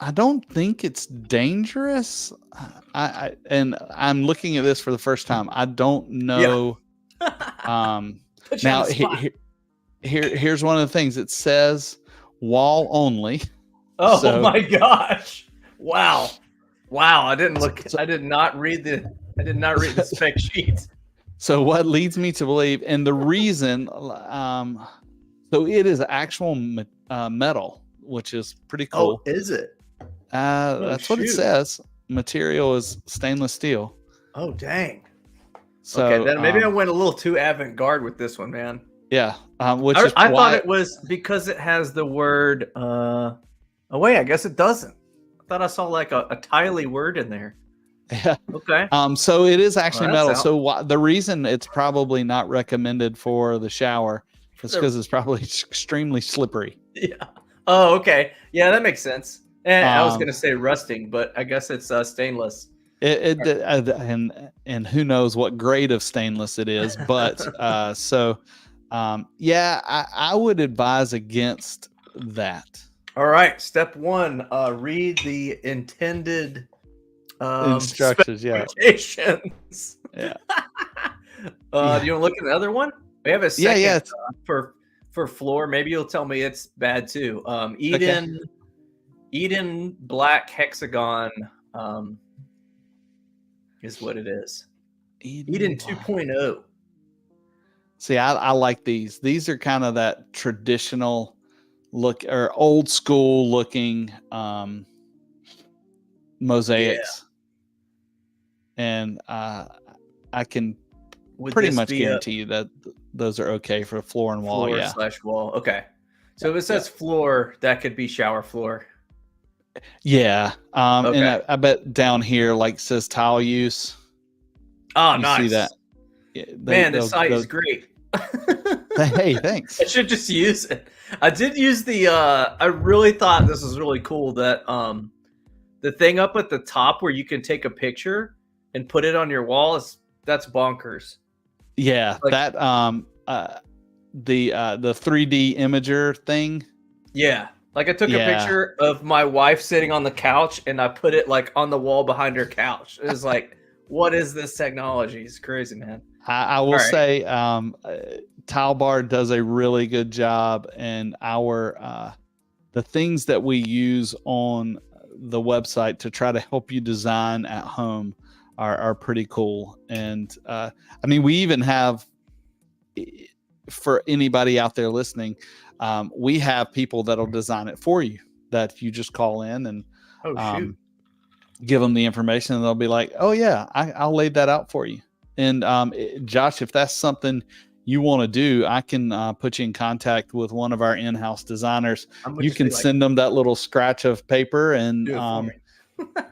I don't think it's dangerous. I'm looking at this for the first time. I don't know. Now here's one of the things. It says wall only. Oh so, my gosh! Wow! I didn't look. I did not read the spec sheet. So what leads me to believe, and the reason, so it is actual metal, which is pretty cool. Oh, is it? That's what it says. Material is stainless steel. Oh, dang. So, okay, then maybe I went a little too avant-garde with this one, man. Yeah. I thought it was because it has the word. Oh, wait, I guess it doesn't. I thought I saw like a tiley word in there. Yeah. Okay. So it is actually metal. So the reason it's probably not recommended for the shower is because it's probably extremely slippery. Yeah. Oh, okay. Yeah, that makes sense. And I was gonna say rusting, but I guess it's stainless. And who knows what grade of stainless it is, but I would advise against that. All right, step 1: read the intended instructions. Specifications. Yeah. Do you want to look at the other one? We have a second for floor. Maybe you'll tell me it's bad too. Eden Black Hexagon is what it is. Eden 2.0. See, I like these. These are kind of that traditional look or old school looking mosaics. Yeah. And I can pretty much guarantee you that those are okay for floor and wall. Wall. Okay. So if it says floor, that could be shower floor. Yeah. And I bet down here like says tile use. Oh, nice. See that? Yeah, the site is great. Hey, thanks. I should just use it. I did use the I really thought this was really cool that the thing up at the top where you can take a picture and put it on your wall that's bonkers. Yeah, like, that the 3D imager thing. Yeah. Like I took a picture of my wife sitting on the couch and I put it like on the wall behind her couch. It was like, what is this technology? It's crazy, man. I will say Tile Bar does a really good job, and our the things that we use on the website to try to help you design at home are pretty cool. And I mean, we even have, for anybody out there listening, we have people that'll design it for you, that you just call in and give them the information, and they'll be like, oh yeah, I'll lay that out for you. And Josh, if that's something you want to do, I can put you in contact with one of our in-house designers. You can send them that little scratch of paper, and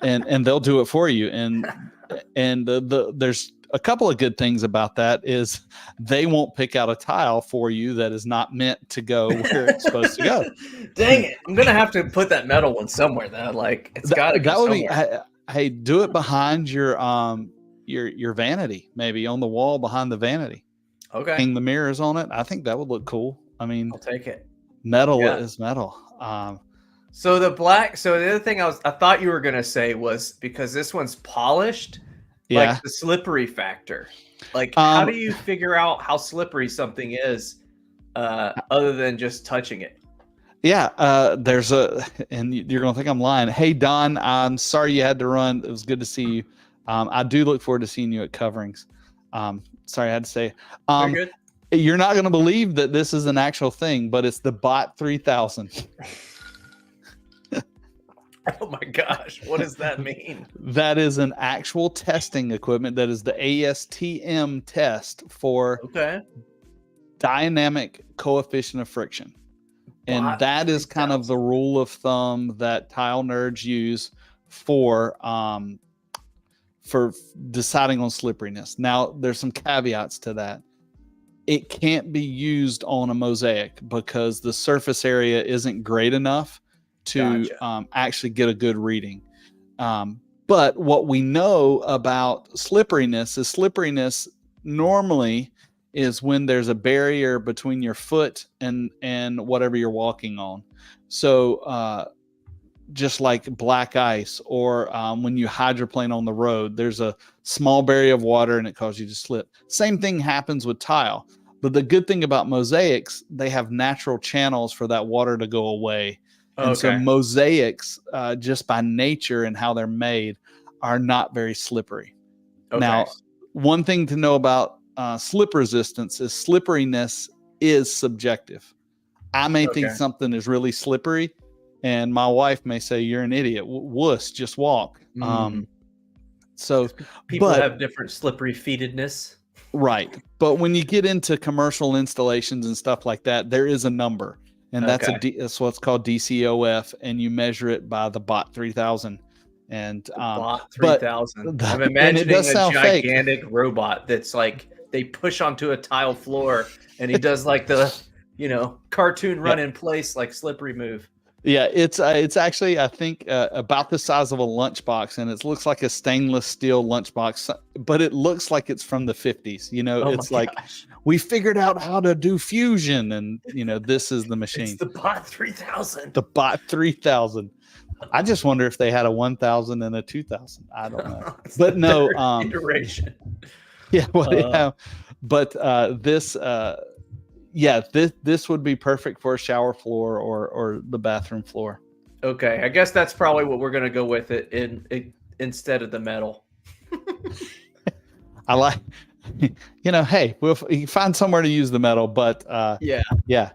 and they'll do it for you. And there's a couple of good things about that is they won't pick out a tile for you that is not meant to go where it's supposed to go. Dang it! I'm gonna have to put that metal one somewhere. Then, like, it's got to go somewhere. Hey, do it behind your vanity, maybe on the wall behind the vanity. Okay. Hang the mirrors on it. I think that would look cool. I mean, I'll take it. Metal is metal. So the other thing I thought you were gonna say was because this one's polished. Yeah. Like the slippery factor. Like, how do you figure out how slippery something is other than just touching it? Yeah, there's and you're gonna think I'm lying. Hey Don, I'm sorry you had to run. It was good to see you. I do look forward to seeing you at coverings. Sorry I had to say. Very good. You're not gonna believe that this is an actual thing, but it's the Bot 3000. Oh my gosh, what does that mean? That is an actual testing equipment. That is the ASTM test for dynamic coefficient of friction. And that is kind of the rule of thumb that tile nerds use for deciding on slipperiness. Now, there's some caveats to that. It can't be used on a mosaic because the surface area isn't great enough to actually get a good reading. But what we know about slipperiness normally is when there's a barrier between your foot and whatever you're walking on. So just like black ice or when you hydroplane on the road, there's a small barrier of water and it causes you to slip. Same thing happens with tile. But the good thing about mosaics, they have natural channels for that water to go away. And so mosaics, just by nature and how they're made, are not very slippery. Now, one thing to know about slip resistance is slipperiness is subjective. I may think something is really slippery, and my wife may say, "You're an idiot. Wuss, just walk." So people have different slippery feetedness. Right. But when you get into commercial installations and stuff like that, there is a number. And that's what's called DCOF, and you measure it by the Bot 3000. And Bot 3000. I'm imagining a gigantic robot that's like they push onto a tile floor, and he does like the cartoon run in place like slippery move. Yeah, it's actually I think about the size of a lunchbox, and it looks like a stainless steel lunchbox, but it looks like it's from the 50s. It's like we figured out how to do fusion, and this is the machine. It's the Bot 3000. The Bot 3000. I just wonder if they had a 1000 and a 2000. I don't know, but no iteration. Yeah, well, yeah, but this. Yeah, this would be perfect for a shower floor or the bathroom floor. Okay, I guess that's probably what we're gonna go with it instead of the metal. I like, hey, you find somewhere to use the metal, but but yeah.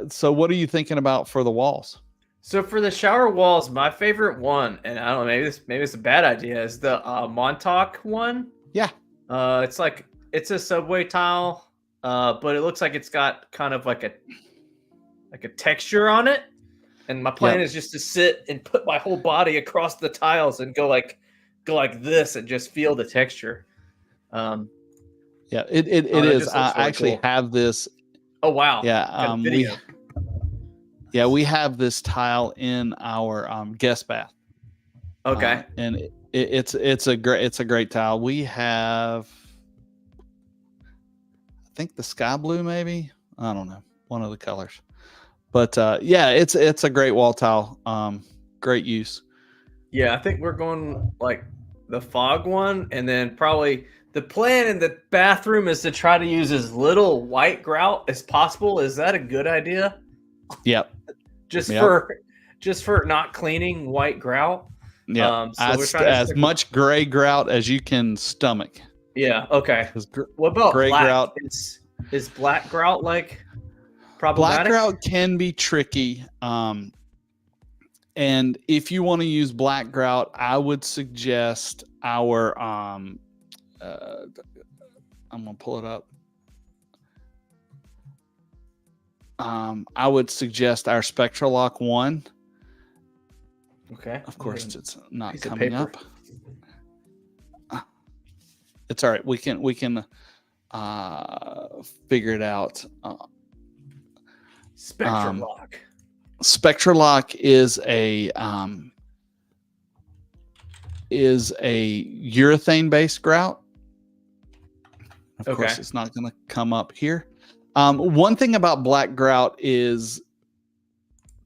So what are you thinking about for the walls? So for the shower walls, my favorite one, and I don't know, maybe it's a bad idea, is the Montauk one. Yeah, it's a subway tile. But it looks like it's got kind of like a texture on it. And my plan is just to sit and put my whole body across the tiles and go like this and just feel the texture. It is. I actually have this. Oh wow! Yeah, we have this tile in our guest bath. Okay, and it's a great tile. We have, I think, the sky blue, maybe, I don't know, one of the colors, but it's a great wall tile. Great use. Yeah, I think we're going like the fog one, and then probably the plan in the bathroom is to try to use as little white grout as possible. Is that a good idea? Yep. Just for not cleaning white grout. Yeah. As much gray grout as you can stomach. Yeah. Okay. What about gray black grout? Is black grout like problematic? Black grout can be tricky. And if you want to use black grout, I would suggest our I'm gonna pull it up. I would suggest our Spectralock 1. Okay. Of course, it's not coming up. It's all right. We can figure it out. Spectralock. Spectralock is a urethane based grout. Of course, it's not going to come up here. One thing about black grout is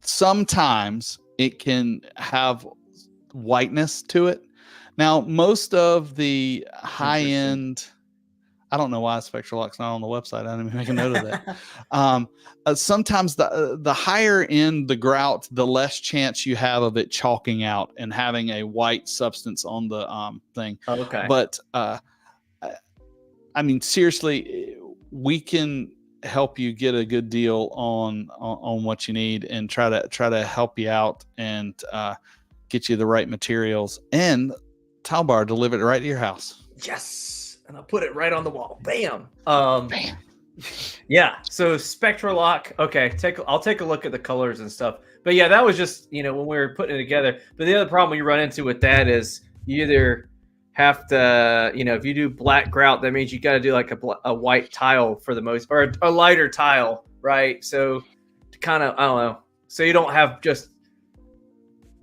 sometimes it can have whiteness to it. Now, most of the high end I don't know why Spectralock's not on the website. I didn't even make a note of that. Sometimes the higher in the grout, the less chance you have of it chalking out and having a white substance on the thing. Okay. But I mean, seriously, we can help you get a good deal on what you need and try to help you out and get you the right materials and tile bar delivered right to your house. Yes, and I'll put it right on the wall. Bam. Bam. Yeah. So Spectralock. Okay, I'll take a look at the colors and stuff. But yeah, that was just when we were putting it together. But the other problem you run into with that is you either have to, if you do black grout, that means you got to do like a white tile for the most, or a lighter tile, right? So to kind of, I don't know, so you don't have just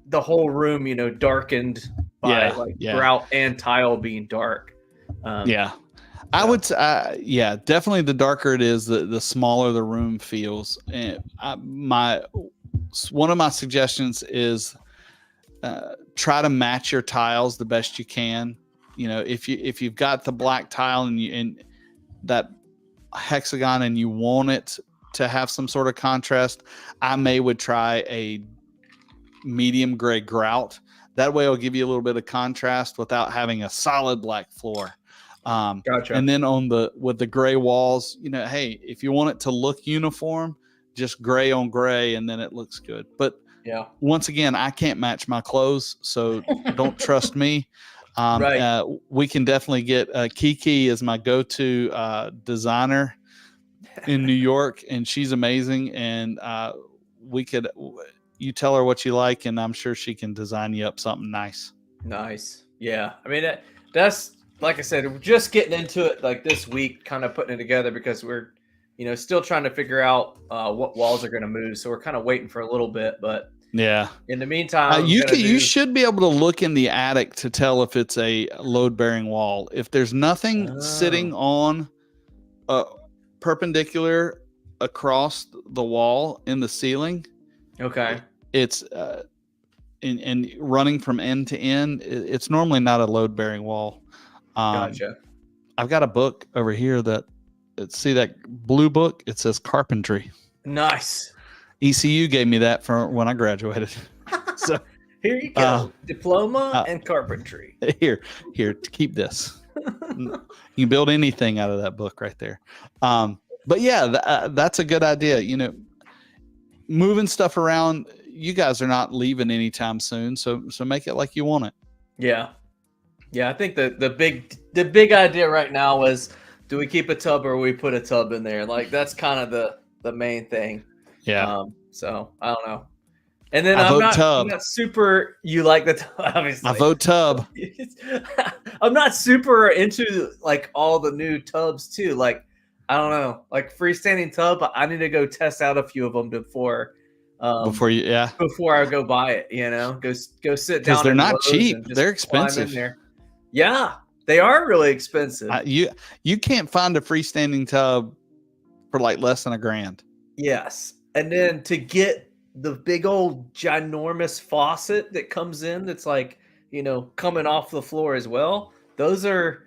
the whole room, darkened by grout and tile being dark. I would definitely the darker it is, the smaller the room feels. And one of my suggestions is try to match your tiles the best you can. If you've got the black tile and that hexagon and you want it to have some sort of contrast, I would try a medium gray grout. That way it'll give you a little bit of contrast without having a solid black floor. Gotcha. And then with the gray walls, hey, if you want it to look uniform, just gray on gray, and then it looks good. But once again, I can't match my clothes, so don't trust me. Right. We can definitely get Kiki is my go-to designer in New York, and she's amazing. And you tell her what you like, and I'm sure she can design you up something nice. Nice. Yeah. I mean, that's, like I said, we're just getting into it like this week, kind of putting it together because we're, still trying to figure out what walls are going to move. So we're kind of waiting for a little bit, but yeah. In the meantime, you should be able to look in the attic to tell if it's a load-bearing wall. If there's nothing sitting on perpendicular across the wall in the ceiling, okay, it's and running from end to end, it's normally not a load-bearing wall. Gotcha. I've got a book over here see that blue book? It says carpentry. Nice. ECU gave me that for when I graduated. So here you go, diploma and carpentry. Here, keep this. You can build anything out of that book right there. But yeah, that's a good idea. Moving stuff around. You guys are not leaving anytime soon, so make it like you want it. Yeah. I think the big idea right now is, do we keep a tub or we put a tub in there? Like that's kind of the main thing. Yeah. So I don't know. And then I'm not super. You like the tub, obviously. I vote tub. I'm not super into like all the new tubs too. Like I don't know, like freestanding tub. I need to go test out a few of them before I go buy it. Go sit down. Because they're not cheap. They're expensive. Yeah, they are really expensive. You can't find a freestanding tub for like less than $1,000. Yes. And then to get the big old ginormous faucet that comes in, that's like, coming off the floor as well. Those are,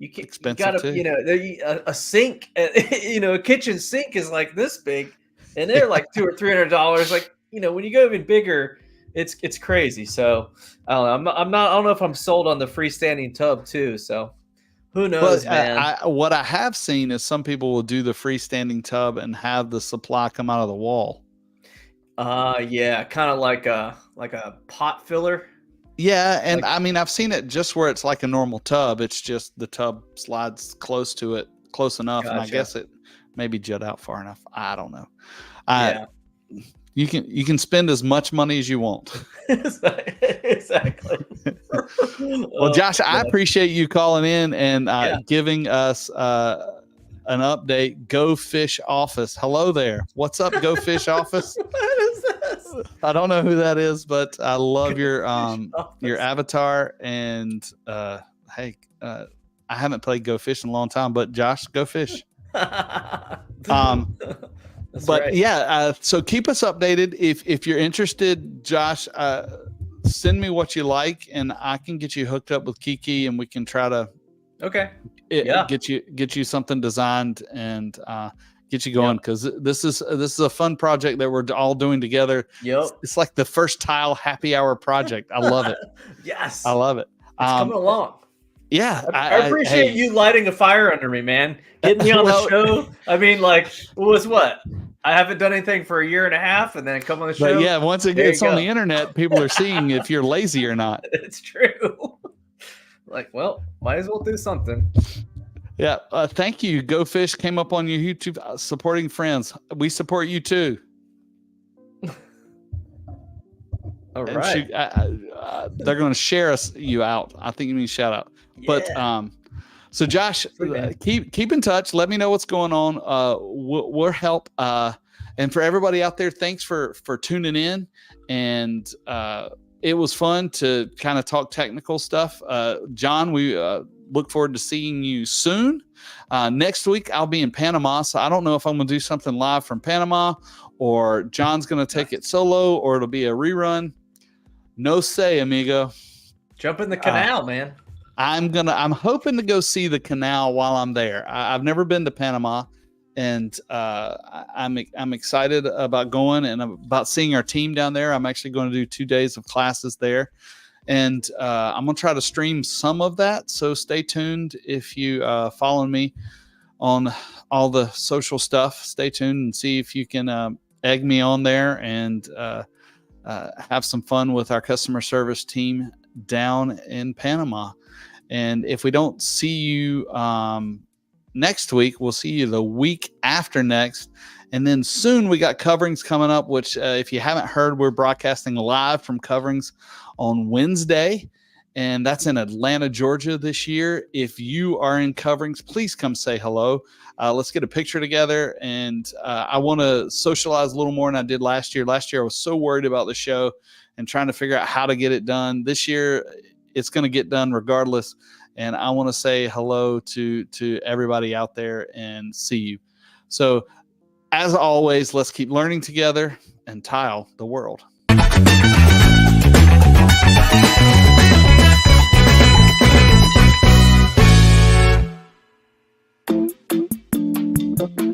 expensive too. A sink, a kitchen sink is like this big, and they're like $200 or $300. Like, when you go even bigger, it's crazy. So I don't know. I don't know if I'm sold on the freestanding tub too. So who knows, man? What I have seen is some people will do the freestanding tub and have the supply come out of the wall. Yeah, kind of like a pot filler. Yeah, and I mean I've seen it just where it's like a normal tub. It's just the tub slides close to it, close enough, and I guess it maybe jut out far enough. I don't know. Yeah. You can spend as much money as you want. Exactly. Well, Josh, I appreciate you calling in and giving us an update. Go Fish Office. Hello there. What's up, Go Fish Office? What is this? I don't know who that is, but I love your avatar. And hey, I haven't played Go Fish in a long time, but Josh, go fish. But right. Yeah, so keep us updated. If you're interested, Josh, send me what you like, and I can get you hooked up with Kiki, and we can try to get you something designed and get you going, because this is a fun project that we're all doing together. It's like the first tile happy hour project. I love it. Yes, I love it. It's coming along. Yeah, I appreciate you lighting a fire under me, man. Getting me on the show. I mean, like, it was what? I haven't done anything for a year and a half, and then come on the show. But yeah, once it gets on the internet, people are seeing if you're lazy or not. It's true. Like, well, might as well do something. Yeah. Thank you. Go Fish came up on your YouTube, supporting friends. We support you too. All right. They're going to share you out. I think you mean shout out. Yeah. But so Josh, keep in touch. Let me know what's going on. We'll help. And for everybody out there, thanks for tuning in. And it was fun to kind of talk technical stuff. John, we look forward to seeing you soon. Next week, I'll be in Panama. So I don't know if I'm going to do something live from Panama, or John's going to take it solo, or it'll be a rerun. No say, amigo. Jump in the canal, man. I'm hoping to go see the canal while I'm there. I've never been to Panama, and I'm excited about going and about seeing our team down there. I'm actually going to do 2 days of classes there, and I'm going to try to stream some of that. So stay tuned. If you follow me on all the social stuff, stay tuned and see if you can egg me on there and have some fun with our customer service team down in Panama. And if we don't see you next week, we'll see you the week after next. And then soon we got coverings coming up, which if you haven't heard, we're broadcasting live from coverings on Wednesday. And that's in Atlanta, Georgia this year. If you are in coverings, please come say hello. Let's get a picture together. And I want to socialize a little more than I did last year. Last year, I was so worried about the show and trying to figure out how to get it done. This year, it's going to get done regardless. And I want to say hello to everybody out there and see you. So as always, let's keep learning together and tile the world. Thank you.